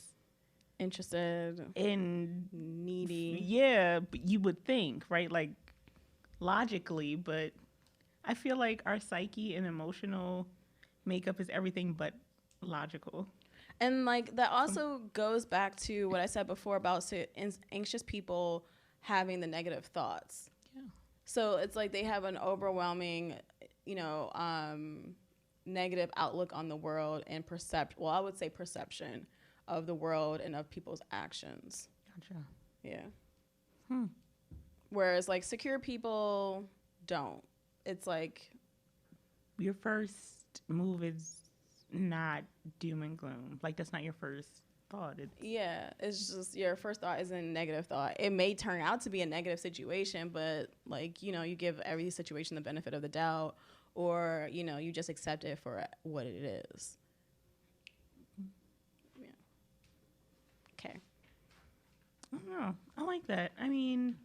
interested and needy. Yeah, but you would think, right? Like logically, but I feel like our psyche and emotional makeup is everything but logical. And like that also goes back to what I said before about anxious people having the negative thoughts. Yeah. So it's like they have an overwhelming, negative outlook on the world and I would say perception of the world and of people's actions. Gotcha. Yeah. Whereas like secure people don't. It's like your first move is not doom and gloom. Like that's not your first thought. It's just your first thought isn't a negative thought. It may turn out to be a negative situation, but like, you give every situation the benefit of the doubt, or, you just accept it for what it is. Yeah. Okay. I don't know. I like that. I mean,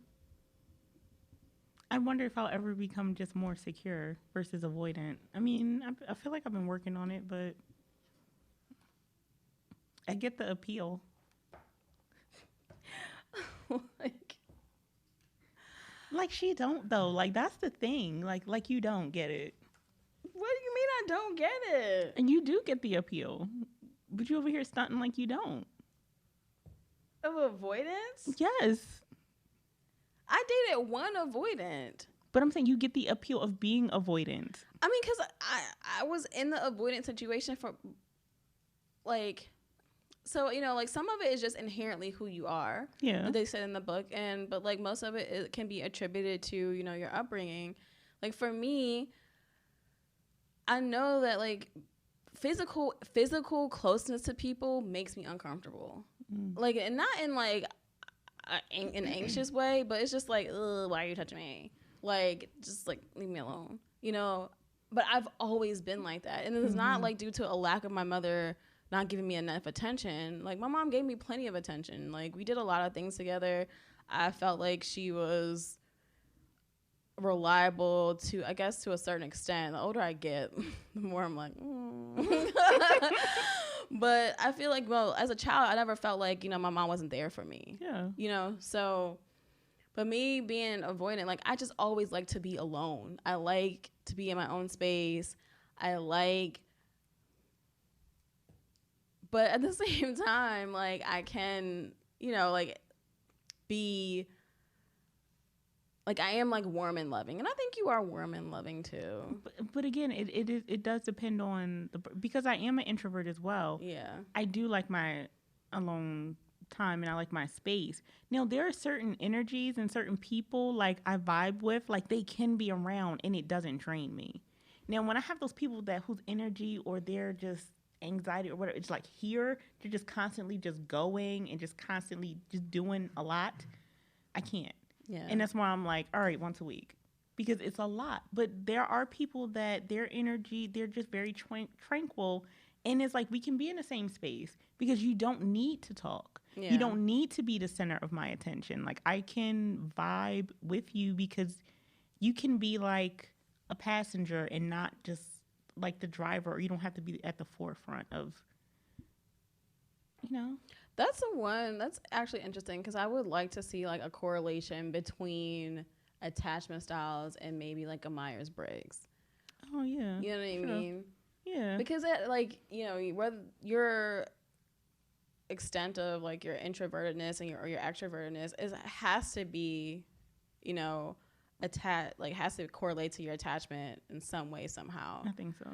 I wonder if I'll ever become just more secure versus avoidant. I mean, I feel like I've been working on it, but I get the appeal. Like she don't though. Like that's the thing. Like you don't get it. What do you mean I don't get it? And you do get the appeal, but you over here stunting like you don't. Of avoidance? Yes. I dated one avoidant. But I'm saying you get the appeal of being avoidant. I mean, because I was in the avoidant situation for, like, so, like some of it is just inherently who you are. Yeah. They said in the book. But, like, most of it can be attributed to, your upbringing. Like, for me, I know that, like, physical closeness to people makes me uncomfortable. Like, and not in, like, an anxious way, but it's just like, ugh, why are you touching me? Like, just like leave me alone, But I've always been like that, and it's not like due to a lack of my mother not giving me enough attention. Like my mom gave me plenty of attention. Like we did a lot of things together. I felt like she was reliable to a certain extent. The older I get, the more I'm like, But I feel like, well, as a child, I never felt like, my mom wasn't there for me. Yeah. So, but me being avoidant, like, I just always like to be alone. I like to be in my own space. I like But at the same time, like, I can, you know, like, be, like, I am, like, warm and loving. And I think you are warm and loving, too. But again, it does depend on because I am an introvert as well. Yeah. I do like my alone time and I like my space. Now, there are certain energies and certain people, like, I vibe with, like, they can be around and it doesn't drain me. Now, when I have those people that whose energy or they're just anxiety or whatever, it's like here, they're just constantly just going and just constantly just doing a lot, I can't. Yeah. And that's why I'm like, all right, once a week. Because it's a lot. But there are people that their energy, they're just very tranquil. And it's like we can be in the same space because you don't need to talk. Yeah. You don't need to be the center of my attention. Like, I can vibe with you because you can be like a passenger and not just like the driver, or you don't have to be at the forefront of, you know. That's actually interesting because I would like to see like a correlation between attachment styles and maybe like a Myers-Briggs. Oh, yeah. You know what I mean? Yeah. Because it, like, you know, whether your extent of like your introvertedness and your extrovertedness has to be, you know, has to correlate to your attachment in some way somehow. I think so.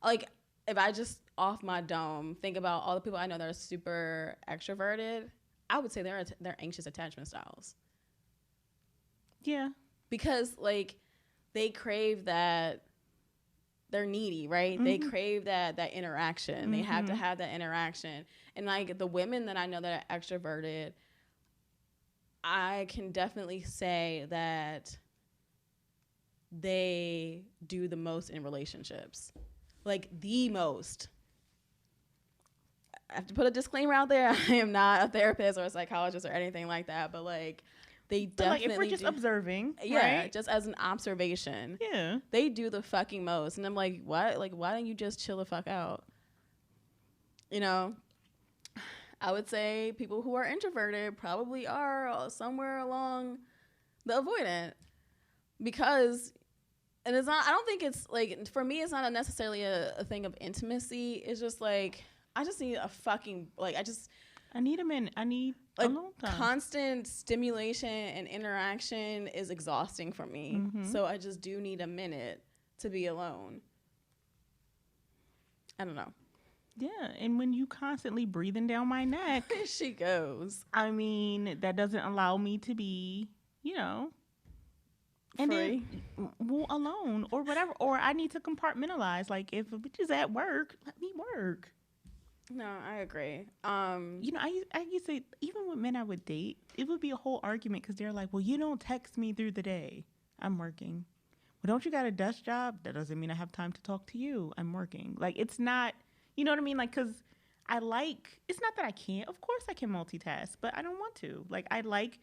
Like, if I just off my dome think about all the people I know that are super extroverted, I would say they're anxious attachment styles. Yeah. Because like they crave that, they're needy, right? Mm-hmm. They crave that interaction. Mm-hmm. They have to have that interaction. And like the women that I know that are extroverted, I can definitely say that they do the most in relationships. Like the most. I have to put a disclaimer out there. I am not a therapist or a psychologist or anything like that, but like they definitely like if we're just observing, yeah, right? just as an observation. Yeah. They do the fucking most. And I'm like, what? Like, why don't you just chill the fuck out? You know? I would say people who are introverted probably are somewhere along the avoidant. Because, and it's not, I don't think it's like, for me, it's not necessarily a thing of intimacy. It's just like, I just need a fucking, like, I need a minute. I need like a long time. constant stimulation and interaction is exhausting for me. Mm-hmm. So I just do need a minute to be alone. I don't know. Yeah, and when you constantly breathing down my neck, There she goes. I mean, that doesn't allow me to be, you know, and Free. then alone or whatever. Or I need to compartmentalize. Like, if a bitch is at work, let me work. No, I agree. You know, I used to, even with men I would date, it would be a whole argument because they're like, well, you don't text me through the day. I'm working. Well, don't you got a desk job? That doesn't mean I have time to talk to you. I'm working. Like, it's not, you know what I mean? Like, because it's not that I can't. Of course I can multitask, but I don't want to. Like, I like,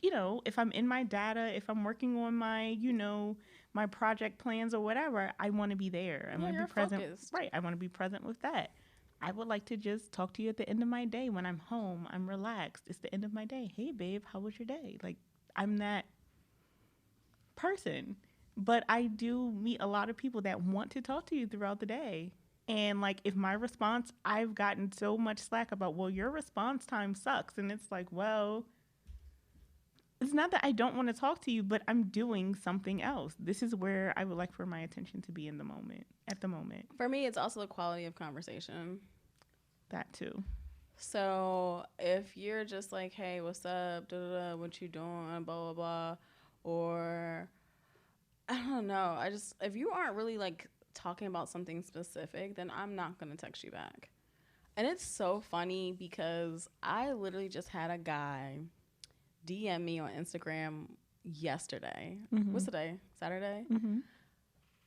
you know, if I'm in my data, if I'm working on my, you know, my project plans or whatever, I want to be there. I want to be present. Focused. Right. I want to be present with that. I would like to just talk to you at the end of my day when I'm home. I'm relaxed. It's the end of my day. Hey, babe, how was your day? Like, I'm that person. But I do meet a lot of people that want to talk to you throughout the day. And, like, if my response, I've gotten so much slack about, well, your response time sucks. And it's like, well, it's not that I don't want to talk to you, but I'm doing something else. This is where I would like for my attention to be at the moment. For me, it's also the quality of conversation. That too. So if you're just like, hey, what's up? Da, da, da, what you doing? Blah, blah, blah. Or, I don't know. If you aren't really like talking about something specific, then I'm not going to text you back. And it's so funny because I literally just had a guy DM me on Instagram yesterday. Mm-hmm. What's today? Saturday? Mm-hmm.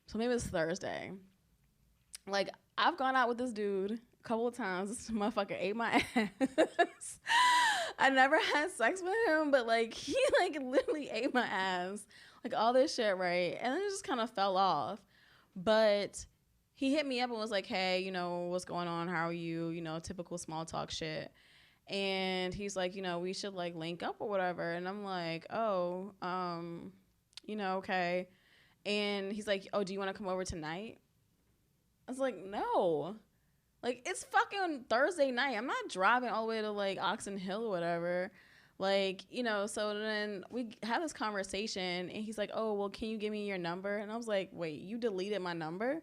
So maybe it's Thursday. Like, I've gone out with this dude a couple of times. This motherfucker ate my ass. I never had sex with him, but, like, he, like, literally ate my ass. Like, all this shit, right? And then it just kind of fell off. But he hit me up and was like, hey, you know, what's going on? How are you? You know, typical small talk shit. And he's like, you know, we should, like, link up or whatever. And I'm like, oh, you know, okay. And he's like, oh, do you want to come over tonight? I was like, no. Like, it's fucking Thursday night. I'm not driving all the way to, like, Oxon Hill or whatever. Like, you know, so then we have this conversation, and he's like, oh, well, can you give me your number? And I was like, wait, you deleted my number?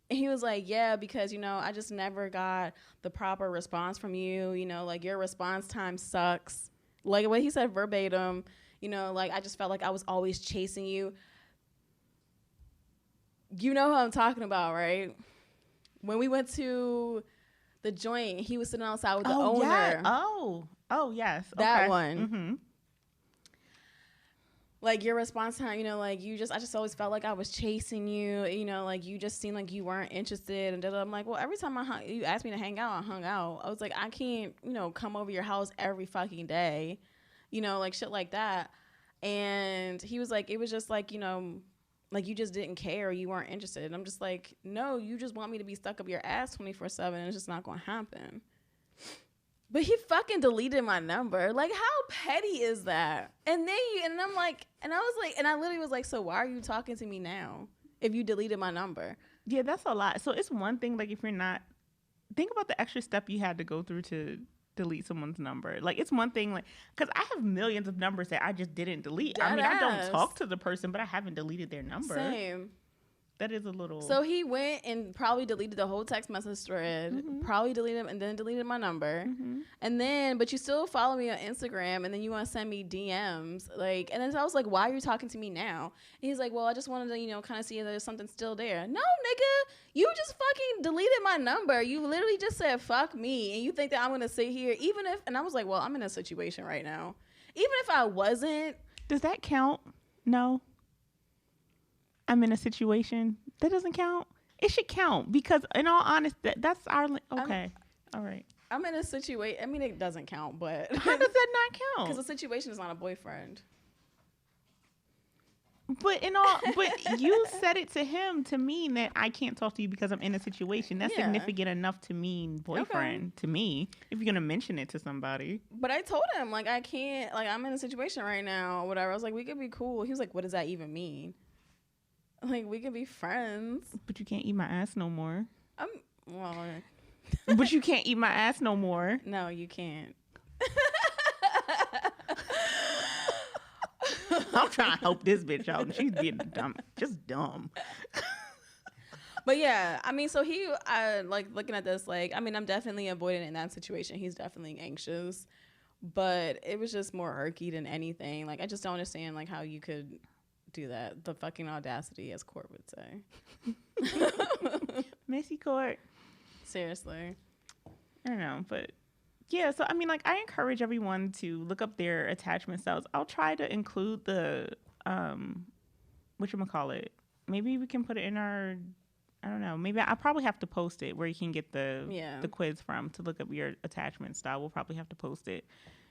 And he was like, yeah, because, you know, I just never got the proper response from you. You know, like, your response time sucks. Like, what he said verbatim, you know, like, I just felt like I was always chasing you. You know who I'm talking about, right? When we went to the joint, he was sitting outside with the owner. Yeah. Oh, yes. That okay. one. Mm-hmm. Like, your response time, you know, like, I just always felt like I was chasing you, you know, like, you just seemed like you weren't interested. And I'm like, well, every time you asked me to hang out, I hung out. I was like, I can't, you know, come over your house every fucking day, you know, like, shit like that. And he was like, it was just like, you know, like, you just didn't care, you weren't interested. And I'm just like, no, you just want me to be stuck up your ass 24/7, and it's just not going to happen. But he fucking deleted my number. Like, how petty is that? And I'm like, and I was like, and I literally was like, so why are you talking to me now if you deleted my number? Yeah, that's a lot. So it's one thing, like, if you're not, think about the extra step you had to go through to delete someone's number. Like, it's one thing, like, because I have millions of numbers that I just didn't delete. I mean, I don't talk to the person, but I haven't deleted their number. Same. That is a little. So he went and probably deleted the whole text message thread, probably deleted him, and then deleted my number. And then, but you still follow me on Instagram, and then you want to send me DMs. Like, and then I was like, why are you talking to me now? And he's like, well, I just wanted to, you know, kind of see if there's something still there. No, nigga, you just fucking deleted my number. You literally just said, fuck me. And you think that I'm going to sit here, even if, and I was like, well, I'm in a situation right now. Even if I wasn't. Does that count? No. I'm in a situation that doesn't count. It should count because, in all honesty, that's our. Okay, all right. I'm in a situation. I mean, it doesn't count, but how does that not count? Because the situation is not a boyfriend. But you said it to him to mean that I can't talk to you because I'm in a situation. That's significant enough to mean boyfriend to me. If you're gonna mention it to somebody. But I told him, like, I can't. Like, I'm in a situation right now, or whatever. I was like, we could be cool. He was like, what does that even mean? Like, we could be friends. But you can't eat my ass no more. Well. But you can't eat my ass no more. No, you can't. I'm trying to help this bitch out, and she's being dumb. Just dumb. But yeah, I mean, so like, looking at this, like, I mean, I'm definitely avoidant in that situation. He's definitely anxious. But it was just more irky than anything. Like, I just don't understand, like, how you could do that. The fucking audacity, as Court would say. Missy Court. Seriously. I don't know, but yeah, so I mean, like, I encourage everyone to look up their attachment styles. I'll try to include the whatchamacallit. Maybe we can put it in our, I don't know, maybe I'll probably have to post it where you can get the quiz from to look up your attachment style. We'll probably have to post it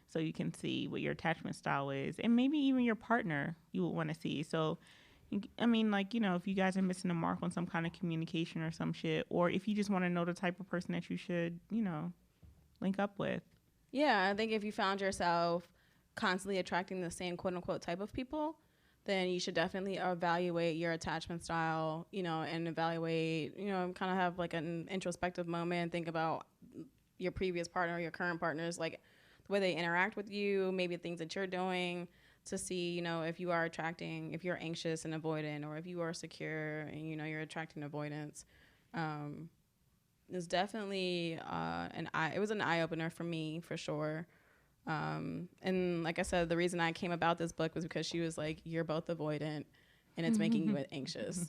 so you can see what your attachment style is, and maybe even your partner you would want to see. So, I mean, like, you know, if you guys are missing the mark on some kind of communication or some shit, or if you just want to know the type of person that you should, you know, link up with. Yeah, I think if you found yourself constantly attracting the same quote unquote type of people, then you should definitely evaluate your attachment style, you know, and evaluate, you know, kind of have like an introspective moment, think about your previous partner, your current partners, like the way they interact with you, maybe things that you're doing to see, you know, if you are attracting, if you're anxious and avoidant, or if you are secure and, you know, you're attracting avoidance. It's definitely it was an eye-opener for me, for sure. And like I said, the reason I came about this book was because she was like, you're both avoidant and it's making you anxious.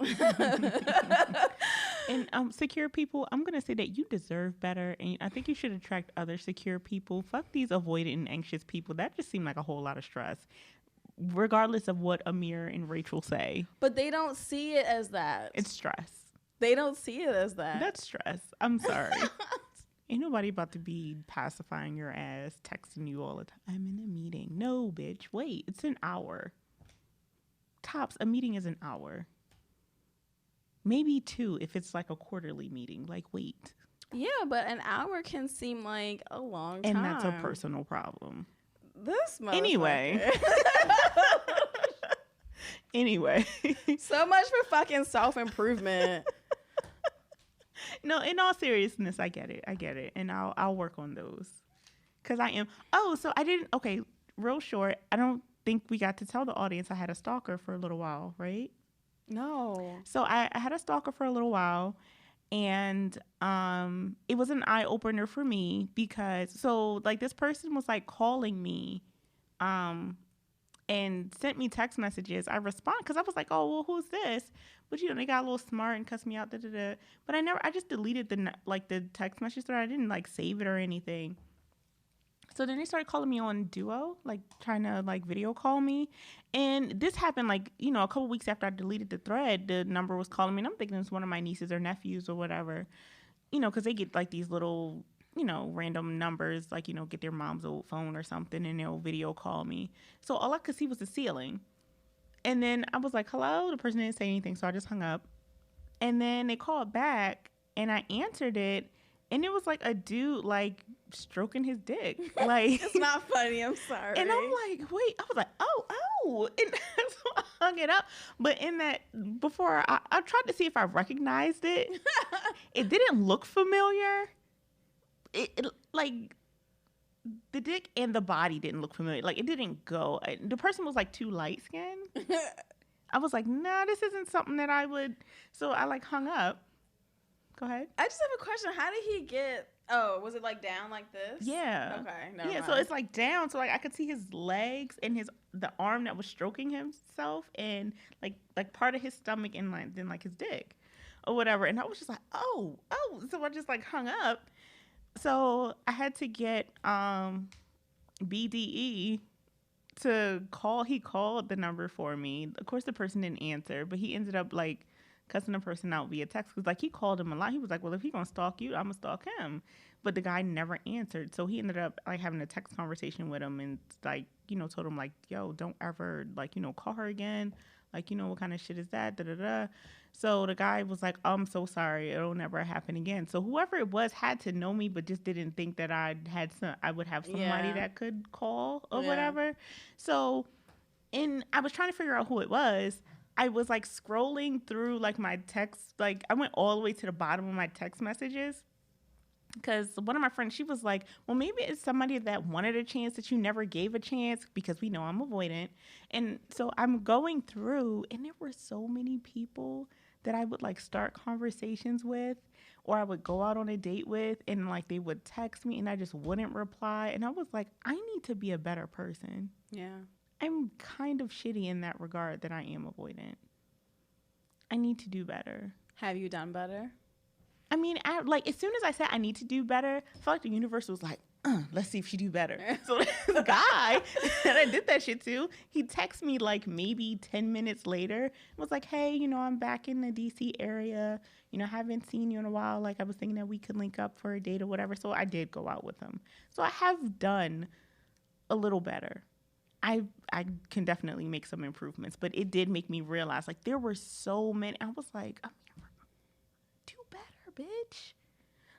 And secure people, I'm going to say that you deserve better. And I think you should attract other secure people. Fuck these avoidant and anxious people. That just seemed like a whole lot of stress, regardless of what Amir and Rachel say. But they don't see it as that. It's stress. They don't see it as that. That's stress. I'm sorry. Ain't nobody about to be pacifying your ass, texting you all the time. I'm in a meeting. No, bitch. Wait, it's an hour. Tops, a meeting is an hour. Maybe 2 if it's like a quarterly meeting. Like, wait. Yeah, but an hour can seem like a long time. And that's a personal problem. This motherfucker. Anyway. Anyway. So much for fucking self-improvement. No, in all seriousness, I get it, and I'll work on those, because I am. Oh, so I didn't. Okay, real short. I don't think we got to tell the audience I had a stalker for a little while, right? No. So I had a stalker for a little while, and it was an eye opener for me, because like this person was like calling me, and sent me text messages. I respond because I was like, oh, well, who's this? But they got a little smart and cussed me out. But I just deleted the text message thread. I didn't like save it or anything. So then they started calling me on Duo, like trying to like video call me. And this happened like, a couple weeks after I deleted the thread, the number was calling me, and I'm thinking it's one of my nieces or nephews or whatever, because they get like these little, random numbers, like, get their mom's old phone or something, and they'll video call me. So all I could see was the ceiling. And then I was like, hello? The person didn't say anything, so I just hung up. And then they called back, and I answered it, and it was like a dude like stroking his dick. Like, It's not funny. I'm sorry. and I'm like, wait. I was like, oh. And so I hung it up. But in that, before I tried to see if I recognized it. It didn't look familiar. It like the dick and the body didn't look familiar. Like it didn't go. The person was like too light skinned. I was like, nah, this isn't something that I would. So I like hung up. Go ahead. I just have a question. How did he get? Oh, was it like down like this? Yeah. Okay. Never mind. So it's like down. So like I could see his legs and the arm that was stroking himself, and like part of his stomach, and then like his dick or whatever. And I was just like, oh. So I just like hung up. So I had to get BDE to call. He called the number for me. Of course, the person didn't answer, but he ended up like cussing the person out via text, because like he called him a lot. He was like, well, if he gonna stalk you, I'm gonna stalk him. But the guy never answered, so he ended up like having a text conversation with him, and like told him like, yo, don't ever like call her again. Like, what kind of shit is that? So the guy was like, I'm so sorry, it'll never happen again. So whoever it was had to know me, but just didn't think that I would have somebody that could call or whatever. So, I was trying to figure out who it was. I was like scrolling through like my text, like I went all the way to the bottom of my text messages, because one of my friends, she was like, well, maybe it's somebody that wanted a chance that you never gave a chance, because we know I'm avoidant. And so I'm going through, and there were so many people that I would like start conversations with, or I would go out on a date with, and like they would text me and I just wouldn't reply. And I was like, I need to be a better person. Yeah. I'm kind of shitty in that regard, that I am avoidant. I need to do better. Have you done better? I mean, like as soon as I said I need to do better, I felt like the universe was like, let's see if she do better. So this guy that I did that shit to, he texted me like maybe 10 minutes later and was like, hey, I'm back in the DC area. Haven't seen you in a while. Like I was thinking that we could link up for a date or whatever. So I did go out with him. So I have done a little better. I can definitely make some improvements, but it did make me realize like there were so many. I was like, do better, bitch.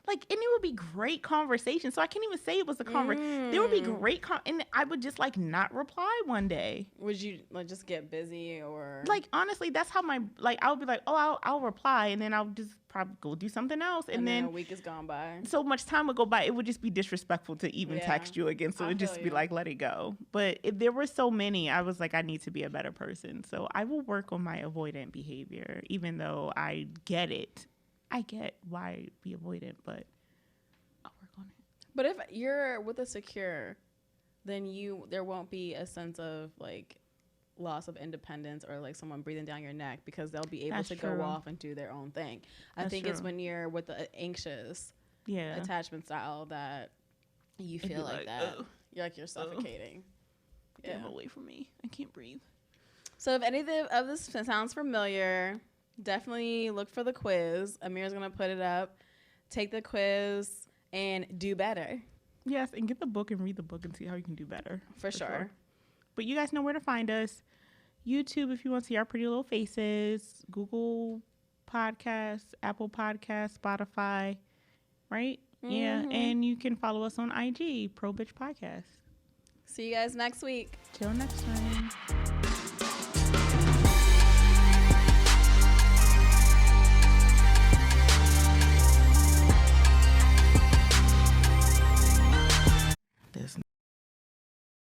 Like, and it would be great conversation. So I can't even say it was a conversation. There would be great and I would just like not reply one day. Would you like just get busy or like honestly? That's how I would be like, oh, I'll reply, and then I'll just probably go do something else, and then a week is gone by. So much time would go by. It would just be disrespectful to even text you again. So it'd just be like, let it go. But if there were so many, I was like, I need to be a better person. So I will work on my avoidant behavior, even though I get it. I get why be avoidant, but I'll work on it. But if you're with a secure, then there won't be a sense of like loss of independence or like someone breathing down your neck, because they'll be able to go off and do their own thing. I think it's when you're with the anxious attachment style that you feel like that. Ugh. You're suffocating. Get away from me. I can't breathe. So if any of this sounds familiar, definitely look for the quiz. Amir's going to put it up. Take the quiz and do better. Yes, and get the book and read the book and see how you can do better. For sure. But you guys know where to find us. YouTube if you want to see our pretty little faces. Google Podcasts, Apple Podcasts, Spotify. Right? Mm-hmm. Yeah. And you can follow us on IG, Pro Bitch Podcast. See you guys next week. Till next time.